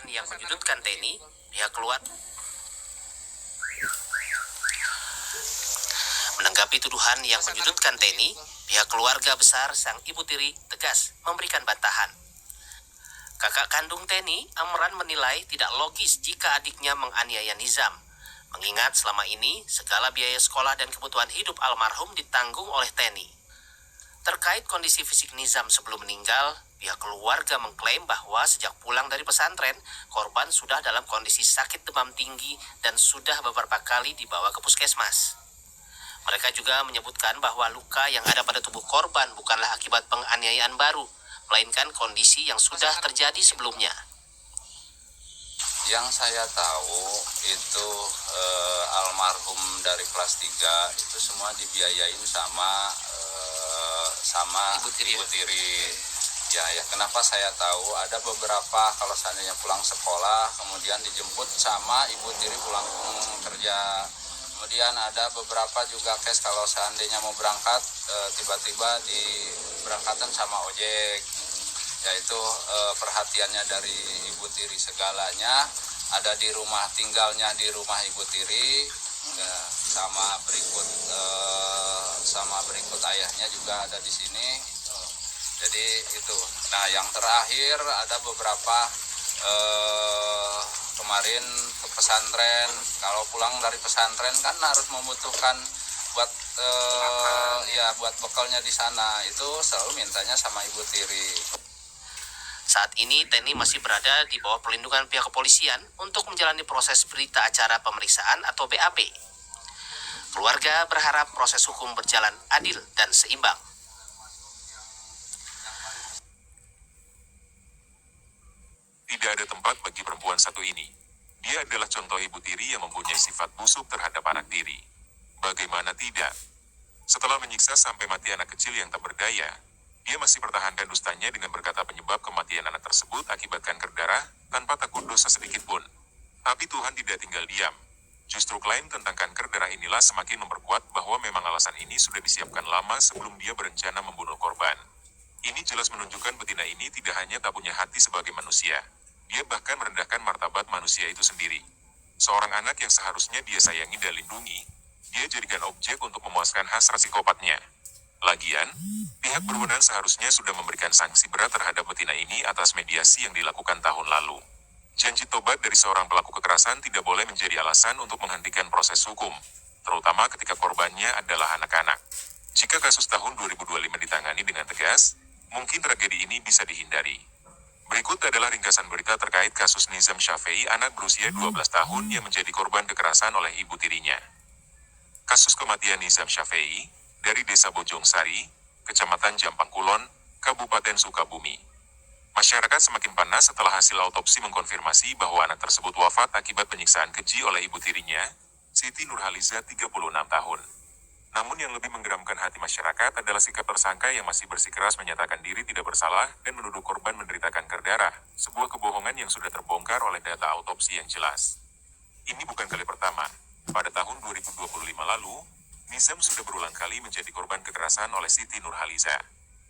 yang menyudutkan Teni, pihak keluar Menanggapi tuduhan yang menyudutkan Teni, pihak keluarga besar sang ibu tiri tegas memberikan bantahan. Kakak kandung Teni, Amran, menilai tidak logis jika adiknya menganiaya Nizam, mengingat selama ini segala biaya sekolah dan kebutuhan hidup almarhum ditanggung oleh Teni. Terkait kondisi fisik Nizam sebelum meninggal, pihak keluarga mengklaim bahwa sejak pulang dari pesantren, korban sudah dalam kondisi sakit demam tinggi dan sudah beberapa kali dibawa ke puskesmas. Mereka juga menyebutkan bahwa luka yang ada pada tubuh korban bukanlah akibat penganiayaan baru, melainkan kondisi yang sudah terjadi sebelumnya. Yang saya tahu itu almarhum dari kelas 3 itu semua dibiayain sama ibu tiri. Ya, kenapa saya tahu ada beberapa kalau seandainya pulang sekolah kemudian dijemput sama ibu tiri pulang kerja. Kemudian ada beberapa juga case kalau seandainya mau berangkat tiba-tiba diberangkatkan sama ojek. Yaitu perhatiannya dari ibu tiri segalanya ada di rumah, tinggalnya di rumah ibu tiri ya, sama berikut ayahnya juga ada di sini. Jadi itu. Nah, yang terakhir ada beberapa kemarin ke pesantren. Kalau pulang dari pesantren kan harus membutuhkan buat buat bekalnya di sana. Itu selalu mintanya sama ibu tiri. Saat ini Teni masih berada di bawah perlindungan pihak kepolisian untuk menjalani proses berita acara pemeriksaan atau BAP. Keluarga berharap proses hukum berjalan adil dan seimbang. Tidak ada tempat bagi perempuan satu ini. Dia adalah contoh ibu tiri yang mempunyai sifat busuk terhadap anak tiri. Bagaimana tidak? Setelah menyiksa sampai mati anak kecil yang tak berdaya, dia masih pertahankan dustanya dengan berkata penyebab kematian anak tersebut akibat kanker darah, tanpa takut dosa sedikit pun. Tapi Tuhan tidak tinggal diam. Justru klaim tentang kanker darah inilah semakin memperkuat bahwa memang alasan ini sudah disiapkan lama sebelum dia berencana membunuh korban. Ini jelas menunjukkan betina ini tidak hanya tak punya hati sebagai manusia, dia bahkan merendahkan martabat manusia itu sendiri. Seorang anak yang seharusnya dia sayangi dan lindungi, dia jadikan objek untuk memuaskan hasrat psikopatnya. Lagian, pihak berwenang seharusnya sudah memberikan sanksi berat terhadap betina ini atas mediasi yang dilakukan tahun lalu. Janji tobat dari seorang pelaku kekerasan tidak boleh menjadi alasan untuk menghentikan proses hukum, terutama ketika korbannya adalah anak-anak. Jika kasus tahun 2025 ditangani dengan tegas, mungkin tragedi ini bisa dihindari. Berikut adalah ringkasan berita terkait kasus Nizam Syafei, anak berusia 12 tahun yang menjadi korban kekerasan oleh ibu tirinya. Kasus kematian Nizam Syafei, dari Desa Bojongsari, Kecamatan Jampang Kulon, Kabupaten Sukabumi. Masyarakat semakin panas setelah hasil autopsi mengkonfirmasi bahwa anak tersebut wafat akibat penyiksaan keji oleh ibu tirinya, Siti Nurhaliza 36 tahun. Namun yang lebih menggeramkan hati masyarakat adalah sikap tersangka yang masih bersikeras menyatakan diri tidak bersalah dan menuduh korban menderita kanker darah, sebuah kebohongan yang sudah terbongkar oleh data autopsi yang jelas. Ini bukan kali pertama. Pada tahun 2025 lalu, Nizam sudah berulang kali menjadi korban kekerasan oleh Siti Nurhaliza.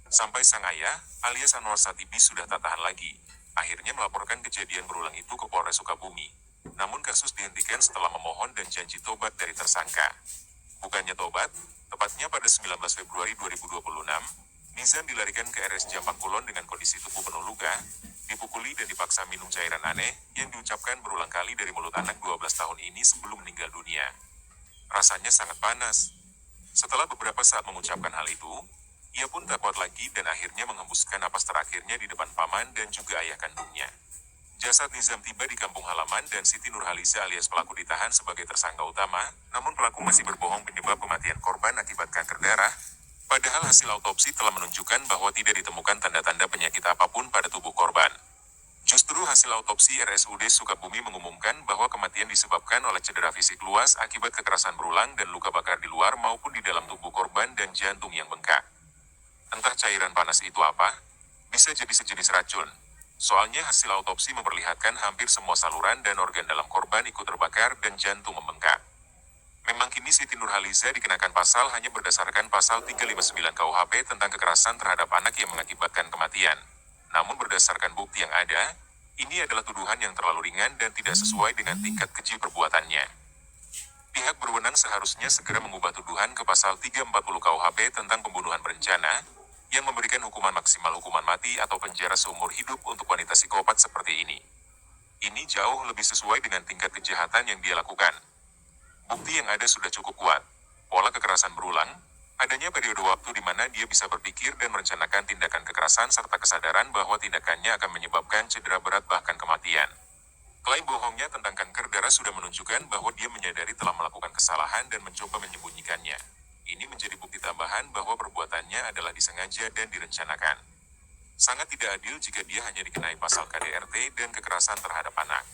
Sampai sang ayah, alias Anwar Satibis sudah tak tahan lagi. Akhirnya melaporkan kejadian berulang itu ke Polres Sukabumi. Namun kasus dihentikan setelah memohon dan janji tobat dari tersangka. Bukannya tobat, tepatnya pada 19 Februari 2026, Nizam dilarikan ke RS Jampang Kulon dengan kondisi tubuh penuh luka, dipukuli dan dipaksa minum cairan aneh yang diucapkan berulang kali dari mulut anak 12 tahun ini sebelum meninggal dunia. Rasanya sangat panas. Setelah beberapa saat mengucapkan hal itu, ia pun tak kuat lagi dan akhirnya menghembuskan napas terakhirnya di depan paman dan juga ayah kandungnya. Jasad Nizam tiba di kampung halaman dan Siti Nurhaliza alias pelaku ditahan sebagai tersangka utama, namun pelaku masih berbohong penyebab kematian korban akibat kanker darah, padahal hasil autopsi telah menunjukkan bahwa tidak ditemukan tanda-tanda penyakit apapun pada tubuh korban. Justru hasil autopsi RSUD Sukabumi mengumumkan bahwa kematian disebabkan oleh cedera fisik luas akibat kekerasan berulang dan luka bakar di luar maupun di dalam tubuh korban dan jantung yang bengkak. Entah cairan panas itu apa, bisa jadi sejenis racun. Soalnya hasil autopsi memperlihatkan hampir semua saluran dan organ dalam korban ikut terbakar dan jantung membengkak. Memang kini Siti Nurhaliza dikenakan pasal hanya berdasarkan pasal 359 KUHP tentang kekerasan terhadap anak yang mengakibatkan kematian. Namun berdasarkan bukti yang ada, Ini adalah tuduhan yang terlalu ringan dan tidak sesuai dengan tingkat keji perbuatannya. Pihak berwenang seharusnya segera mengubah tuduhan ke pasal 340 KUHP tentang pembunuhan berencana, yang memberikan hukuman maksimal hukuman mati atau penjara seumur hidup untuk wanita psikopat seperti ini. Ini jauh lebih sesuai dengan tingkat kejahatan yang dia lakukan. Bukti yang ada sudah cukup kuat. Pola kekerasan berulang, adanya periode waktu di mana dia bisa berpikir dan merencanakan tindakan kekerasan serta kesadaran bahwa tindakannya akan menyebabkan cedera berat bahkan kematian. Klaim bohongnya tentang kanker darah sudah menunjukkan bahwa dia menyadari telah melakukan kesalahan dan mencoba menyembunyikannya. Ini menjadi bukti tambahan bahwa perbuatannya adalah disengaja dan direncanakan. Sangat tidak adil jika dia hanya dikenai pasal KDRT dan kekerasan terhadap anak.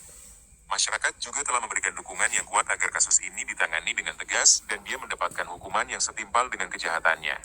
Masyarakat juga telah memberikan dukungan yang kuat agar kasus ini ditangani dengan tegas dan dia mendapatkan hukuman yang setimpal dengan kejahatannya.